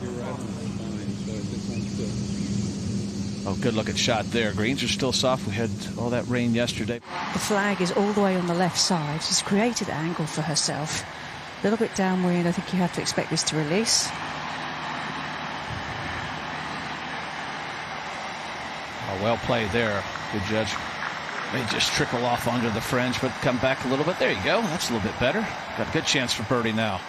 you're right on the spine, so it just wants to. Oh, good looking shot there. Greens are still soft. We had all that rain yesterday. The flag is all the way on the left side. She's created an angle for herself. A little bit downwind. I think you have to expect this to release. Oh, well played there. Good judge. May just trickle off onto the fringe, but come back a little bit. There you go. That's a little bit better. Got a good chance for birdie now.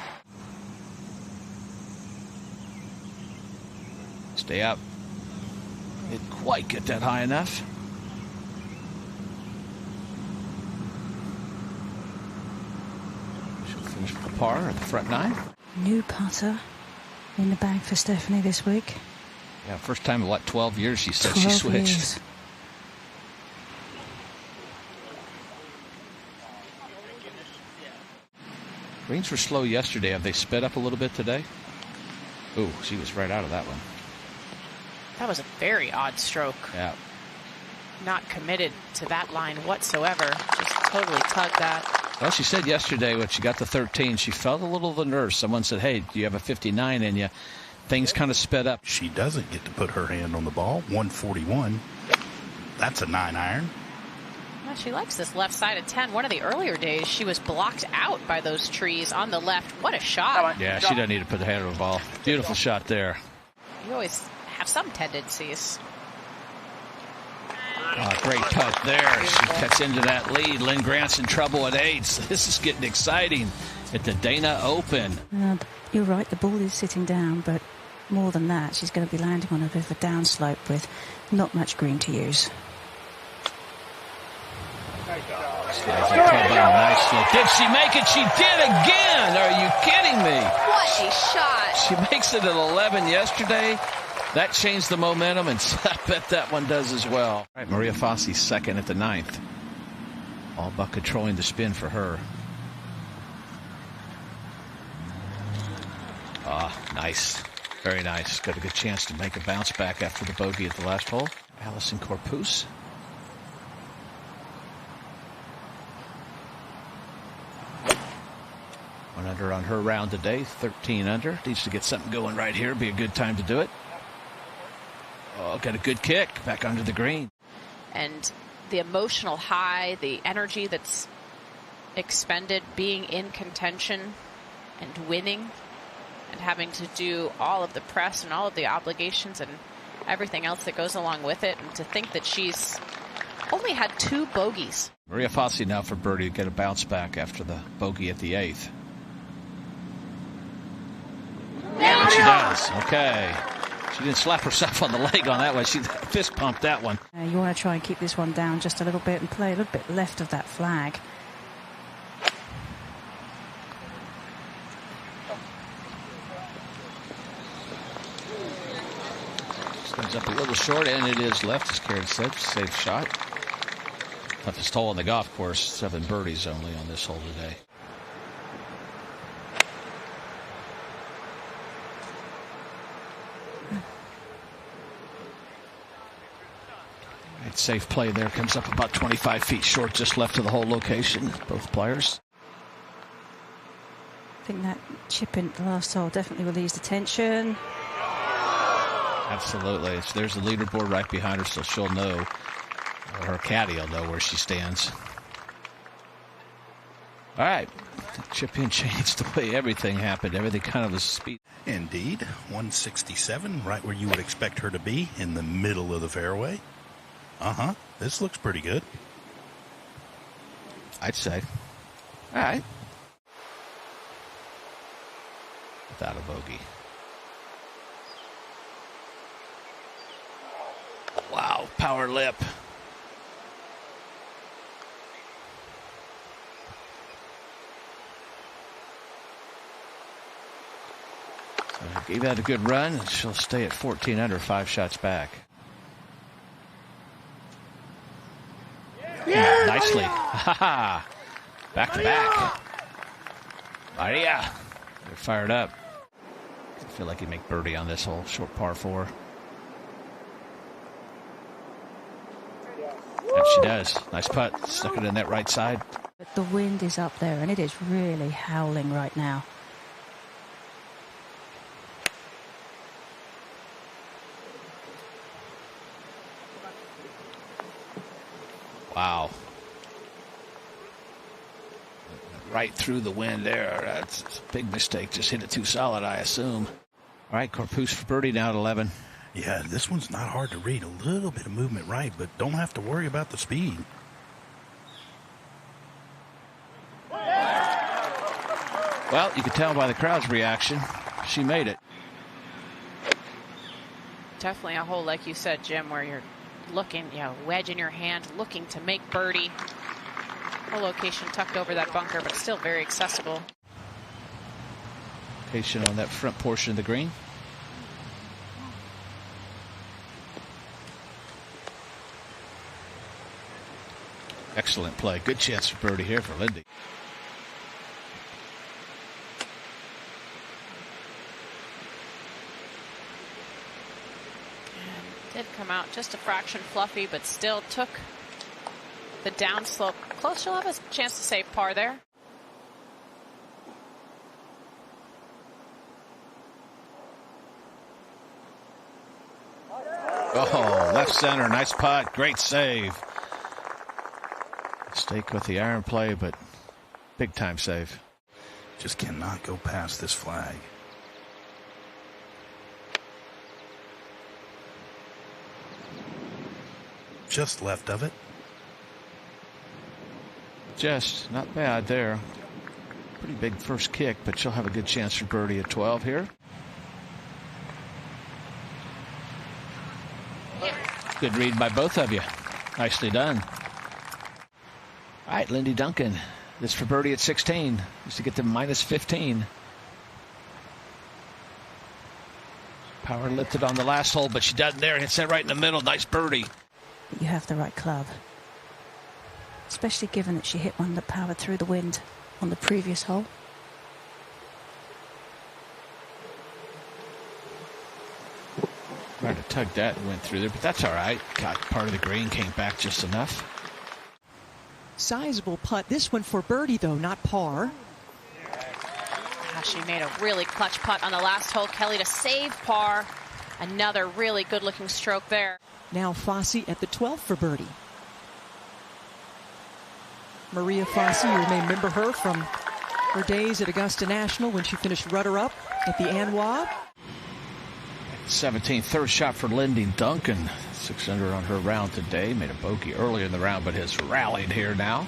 Stay up. Didn't quite get that high enough. She'll finish with a par at the front nine. New putter in the bag for Stephanie this week. Yeah, first time in, what, 12 years she said she switched. Years. Greens were slow yesterday. Have they sped up a little bit today? Ooh, she was right out of that one. That was a very odd stroke. Yeah. Not committed to that line whatsoever. Just totally tugged that. Well, she said yesterday when she got to 13, she felt a little of the nerves. Someone said, hey, do you have a 59 in you? Things kind of sped up. She doesn't get to put her hand on the ball. 141. That's a 9-iron. Well, she likes this left side of 10. One of the earlier days, she was blocked out by those trees on the left. What a shot. Yeah, she doesn't need to put the hand on the ball. Beautiful shot there. You always have some tendencies. Oh, great putt there. She cuts into that lead. Lynn Grant's in trouble at 8. So this is getting exciting at the Dana Open. You're right, the ball is sitting down, but more than that, she's going to be landing on a bit of a downslope with not much green to use. Nicely. Did she make it? She did again. Are you kidding me? What a shot. She makes it at 11 yesterday. That changed the momentum, and I bet that one does as well. All right, Maria Fossey second at the 9th. All but controlling the spin for her. Ah, nice. Very nice. Got a good chance to make a bounce back after the bogey at the last hole. Allison Corpus. One under on her round today, 13 under. Needs to get something going right here. Be a good time to do it. Oh, got a good kick back under the green. And the emotional high, the energy that's expended being in contention and winning and having to do all of the press and all of the obligations and everything else that goes along with it. And to think that she's only had 2 bogeys. Maria Fossey now for birdie to get a bounce back after the bogey at the 8th. And she does. Okay. She didn't slap herself on the leg on that one. She fist pumped that one. You want to try and keep this one down just a little bit and play a little bit left of that flag. Comes up a little short, and it is left, as Karen said. Safe shot. Toughest hole on the golf course. 7 birdies only on this hole today. Safe play there. Comes up about 25 feet short, just left of the hole location. Both players. I think that chip in the last hole definitely released the tension. Absolutely. There's the leaderboard right behind her, so she'll know, or her caddy will know where she stands. All right. Chip in changed the way everything happened. Everything kind of was speed. Indeed. 167, right where you would expect her to be, in the middle of the fairway. Uh-huh. This looks pretty good. I'd say. All right. Without a bogey. Wow, power lip. So gave that a good run. She'll stay at 14 under, 5 shots back. Yeah, nicely. Back to back. Maria. They're fired up. I feel like he'd make birdie on this hole. Short par 4. And she does. Nice putt. Stuck it in that right side. But the wind is up there, and it is really howling right now. right through the wind there. That's a big mistake. Just hit it too solid, I assume. All right, Corpus for birdie now at 11. Yeah, this one's not hard to read. A little bit of movement right, but don't have to worry about the speed. Well, you can tell by the crowd's reaction. She made it. Definitely a hole, like you said, Jim, where you're looking, wedge in your hand, looking to make birdie. A location tucked over that bunker, but still very accessible. Location on that front portion of the green. Excellent play. Good chance for birdie here for Lindy. Did come out just a fraction fluffy, but still took the downslope close. She'll have a chance to save par there. Oh, left center. Nice putt. Great save. Mistake with the iron play, but big time save. Just cannot go past this flag. Just left of it. Just not bad there. Pretty big first kick, but she'll have a good chance for birdie at 12 here. Good read by both of you. Nicely done. All right, Lindy Duncan. This for birdie at 16. Just to get to minus 15. Power lifted on the last hole, but she doesn't there. Hits that right in the middle. Nice birdie. You have the right club. Especially given that she hit one that powered through the wind on the previous hole. Tried to tug that and went through there, but that's all right. Got part of the green, came back just enough. Sizable putt. This one for birdie, though, not par. She made a really clutch putt on the last hole, Kelly, to save par. Another really good-looking stroke there. Now Fossey at the 12th for birdie. Maria Fossey, you may remember her from her days at Augusta National when she finished runner-up at the ANWA. 17th, third shot for Lindy Duncan. 6 under on her round today. Made a bogey earlier in the round, but has rallied here now.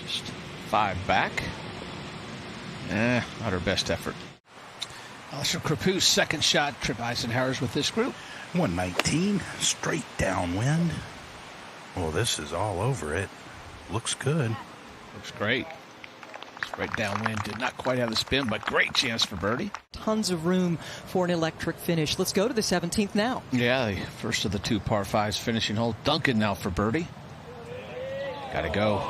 Just 5 back. Not her best effort. Alistair Crepu's second shot. Trip Eisenhower's with this group. 119, straight downwind. Well, this is all over it. Looks good. Looks great. Straight downwind. Did not quite have the spin, but great chance for birdie. Tons of room for an electric finish. Let's go to the 17th now. Yeah, the first of the 2 par 5s finishing hole. Duncan now for birdie. Gotta go.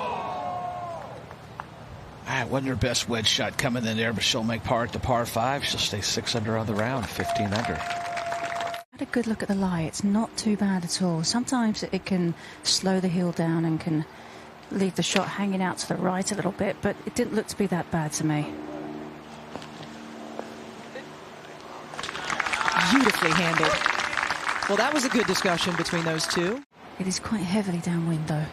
Wasn't her best wedge shot coming in there, but she'll make par at the par 5. She'll stay 6 under on the round, 15 under. Had a good look at the lie. It's not too bad at all. Sometimes it can slow the heel down and can leave the shot hanging out to the right a little bit, but it didn't look to be that bad to me. Beautifully handled. Well, that was a good discussion between those two. It is quite heavily downwind, though.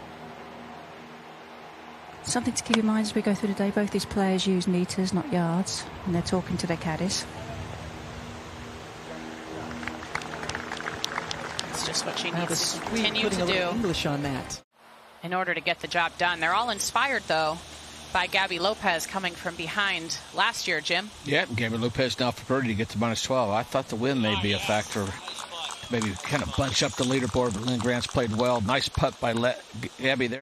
Something to keep in mind as we go through the day. Both these players use meters, not yards, and they're talking to their caddies. It's just what she Now needs the to Swede continue putting to a little do English on that. in order to get the job done. They're all inspired, though, by Gabby Lopez coming from behind last year, Jim. Yeah, Gabby Lopez now for birdie to get to minus 12. I thought the wind may be a factor. Maybe kind of bunch up the leaderboard, but Lynn Grant's played well. Nice putt by Gabby there.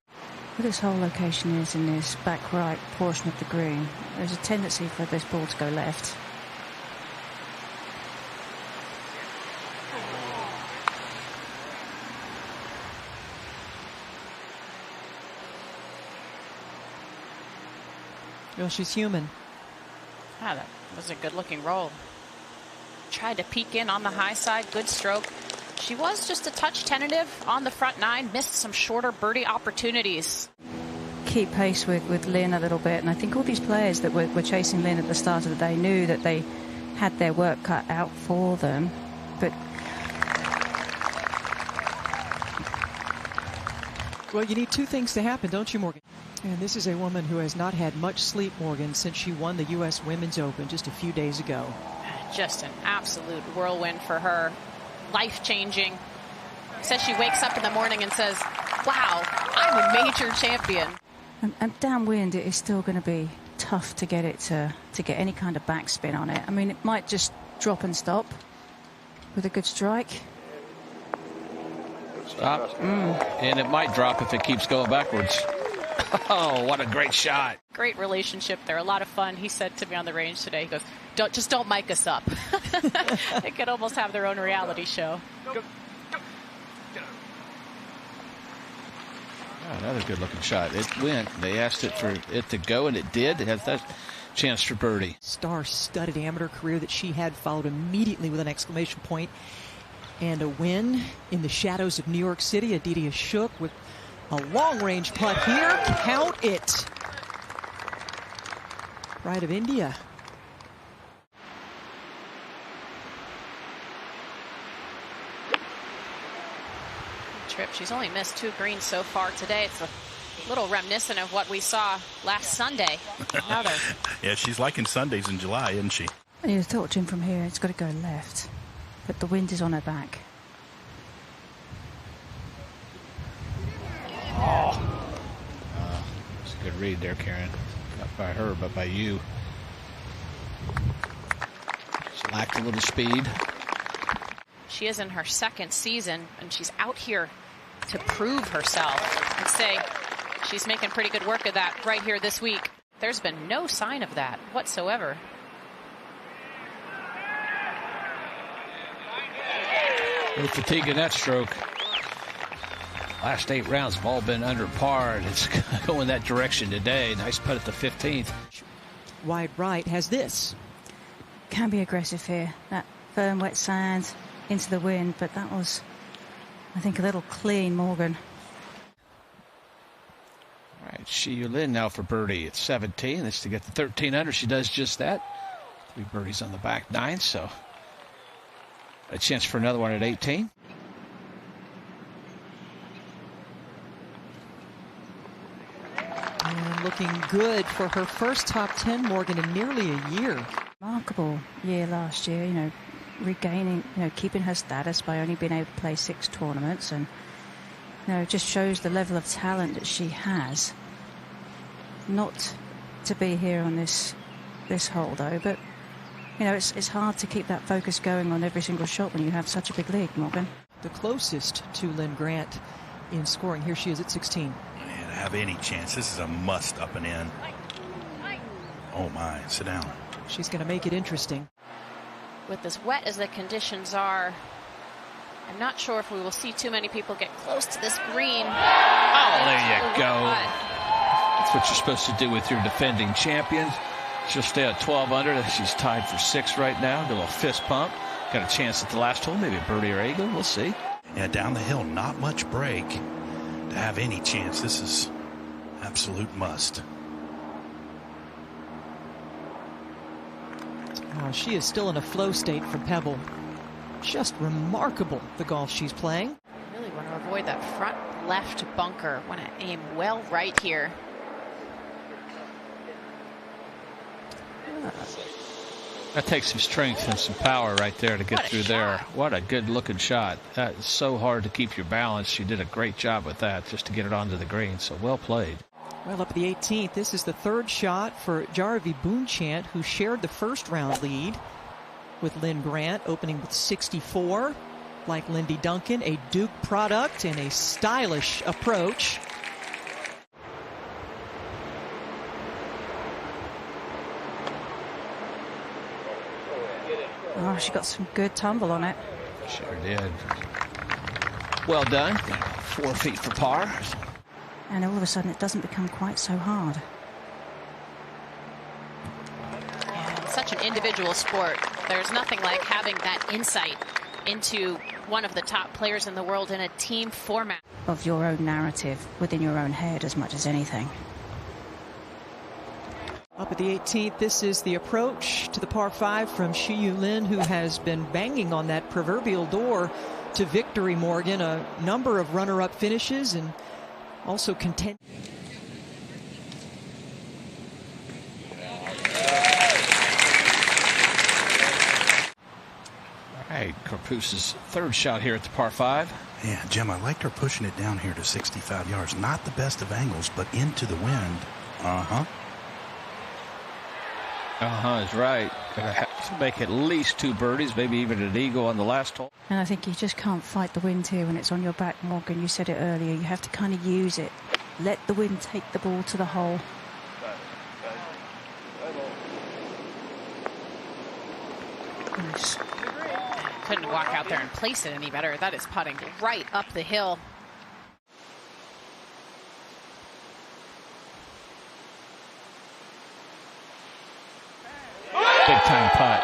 Where this whole location is in this back right portion of the green, there's a tendency for this ball to go left. Well, she's human. That was a good-looking roll. Tried to peek in on the high side. Good stroke. She was just a touch tentative on the front 9. Missed some shorter birdie opportunities. Keep pace with Lynn a little bit, and I think all these players that were chasing Lynn at the start of the day knew that they had their work cut out for them. But Well, you need 2 things to happen, don't you, Morgan? And this is a woman who has not had much sleep, Morgan, since she won the U.S. Women's Open just a few days ago. Just an absolute whirlwind for her. Life-changing. Says she wakes up in the morning and says, wow, I'm a major champion. And downwind, it is still going to be tough to get it to get any kind of backspin on it. I mean, it might just drop and stop with a good strike. Stop. And it might drop if it keeps going backwards. Oh, what a great shot. Great relationship. They're a lot of fun. He said to me on the range today, he goes, don't mic us up. They could almost have their own reality show. Oh, another good looking shot. It went. They asked it for it to go, and it did. It has that chance for birdie. Star-studded amateur career that she had followed immediately with an exclamation point and a win in the shadows of New York City. Aditya Shook with a long-range putt here. Count it. Pride of India. Trip. She's only missed 2 greens so far today. It's a little reminiscent of what we saw last Sunday. Another. Yeah, she's liking Sundays in July, isn't she? And you'd have thought, Jim, from here, it's got to go left. But the wind is on her back. It's a good read there, Karen. Not by her, but by you. Just lacked a little speed. She is in her 2nd season, and she's out here to prove herself. I'd say she's making pretty good work of that right here this week. There's been no sign of that whatsoever. No fatigue in that stroke. Last 8 rounds have all been under par, and it's going that direction today. Nice putt at the 15th. Wide right has this. Can be aggressive here. That firm, wet sand into the wind, but that was, I think, a little clean, Morgan. All right, Shi Lin now for birdie at 17. That's to get the 13 under. She does just that. 3 birdies on the back 9, so a chance for another one at 18. And looking good for her first top 10, Morgan, in nearly a year. Remarkable year last year, you know, regaining, you know, keeping her status by only being able to play 6 tournaments, and you know, it just shows the level of talent that she has. Not to be here on this hole though, but you know, it's hard to keep that focus going on every single shot when you have such a big lead, Morgan. The closest to Lynn Grant in scoring. Here she is at 16. Yeah, to have any chance, this is a must up and in. Oh my, sit down. She's going to make it interesting. With as wet as the conditions are, I'm not sure if we will see too many people get close to this green. Oh, there you go. That's what you're supposed to do with your defending champion. She'll stay at 12 under. She's tied for 6th right now. Get a little fist pump. Got a chance at the last hole, maybe a birdie or eagle. We'll see. Yeah, down the hill, not much break. To have any chance, this is absolute must. Oh, she is still in a flow state from Pebble. Just remarkable, the golf she's playing. Really want to avoid that front left bunker. Want to aim well right here. That takes some strength and some power right there to get through there. What a good looking shot. That is so hard to keep your balance. She did a great job with that just to get it onto the green. So well played. Well, up at the 18th, this is the 3rd shot for Jaravi Boonchant, who shared the first round lead with Lynn Grant, opening with 64. Like Lindy Duncan, a Duke product and a stylish approach. Oh, she got some good tumble on it. Sure did. Well done. 4 feet for par. And all of a sudden it doesn't become quite so hard. Yeah, it's such an individual sport. There's nothing like having that insight into one of the top players in the world in a team format. Of your own narrative within your own head as much as anything. Up at the 18th, this is the approach to the par 5 from Shi Lin, who has been banging on that proverbial door to victory, Morgan. A number of runner-up finishes and also content. Corpus's third shot here at the par 5. Yeah, Jim, I liked her pushing it down here to 65 yards. Not the best of angles, but into the wind. Is right. Gonna have to make at least 2 birdies, maybe even an eagle on the last hole. And I think you just can't fight the wind here when it's on your back, Morgan. You said it earlier. You have to kind of use it. Let the wind take the ball to the hole. Nice. Couldn't walk out there and place it any better. That is putting right up the hill. Big time putt.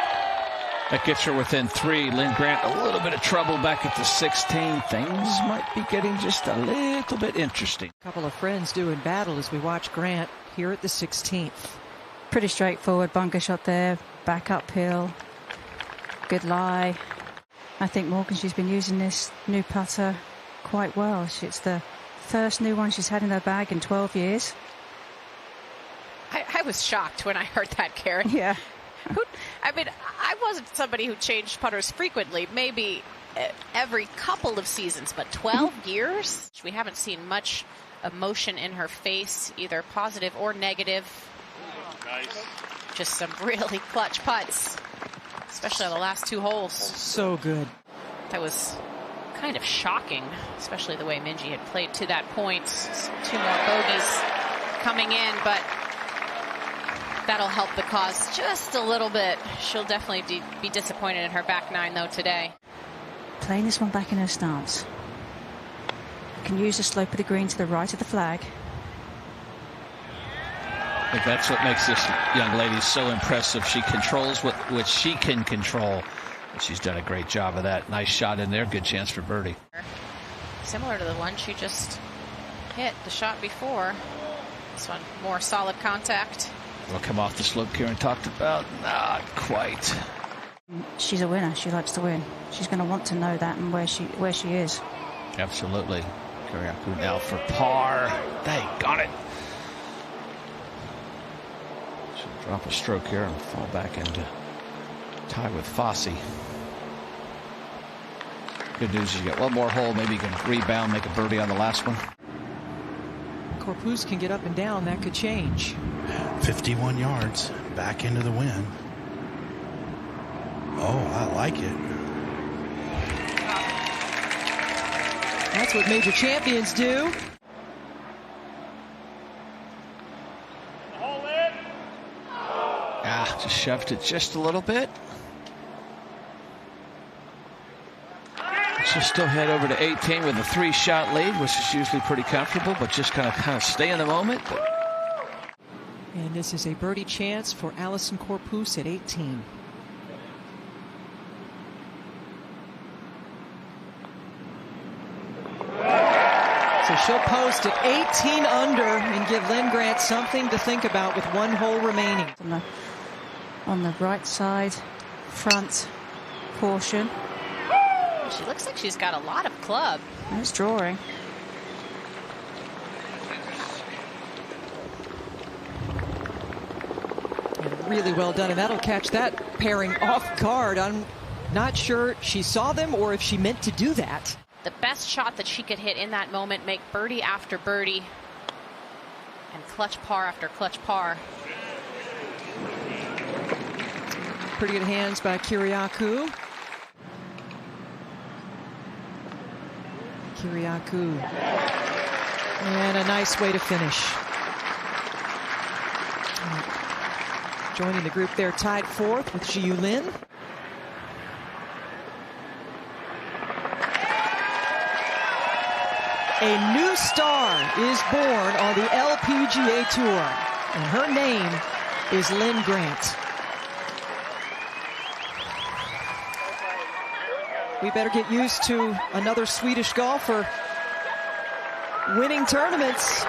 That gets her within 3. Lynn Grant, a little bit of trouble back at the 16. Things might be getting just a little bit interesting. A couple of friends doing battle as we watch Grant here at the 16th. Pretty straightforward bunker shot there. Back uphill. Good lie. I think Morgan, she's been using this new putter quite well. It's the first new one she's had in her bag in 12 years. I was shocked when I heard that, Karen. Yeah. I mean, I wasn't somebody who changed putters frequently, maybe every couple of seasons, but 12 years? We haven't seen much emotion in her face, either positive or negative. Nice. Just some really clutch putts, especially on the last 2 holes. So good. That was kind of shocking, especially the way Minjee had played to that point. 2 more bogeys coming in, but that'll help the cause just a little bit. She'll definitely be disappointed in her back 9, though, today. Playing this one back in her stance. Can use the slope of the green to the right of the flag. I think that's what makes this young lady so impressive. She controls what she can control. And she's done a great job of that. Nice shot in there. Good chance for birdie. Similar to the one she just hit the shot before. This one more solid contact. Will come off the slope Karen talked about. Not quite. She's a winner. She likes to win. She's going to want to know that and where she is. Absolutely. Kiriakou now for par. Got it. She'll drop a stroke here and fall back into tie with Fossey. Good news is you got one more hole. Maybe you can rebound, make a birdie on the last one. Corpus can get up and down. That could change. 51 yards back into the wind. Oh, I like it. That's what major champions do. Just shoved it just a little bit. She'll still head over to 18 with a 3-shot lead, which is usually pretty comfortable, but just kind of stay in the moment. And this is a birdie chance for Allisen Corpus at 18. So she'll post at 18 under and give Lynn Grant something to think about with 1 hole remaining. On the right side, front portion. She looks like she's got a lot of club. It's drawing. And really well done, and that'll catch that pairing off guard. I'm not sure she saw them or if she meant to do that. The best shot that she could hit in that moment, make birdie after birdie, and clutch par after clutch par. Pretty good hands by Kiriakou. Kiriakou. And a nice way to finish. Joining the group there, tied 4th with Jiu Lin. A new star is born on the LPGA Tour, and her name is Lynn Grant. We better get used to another Swedish golfer winning tournaments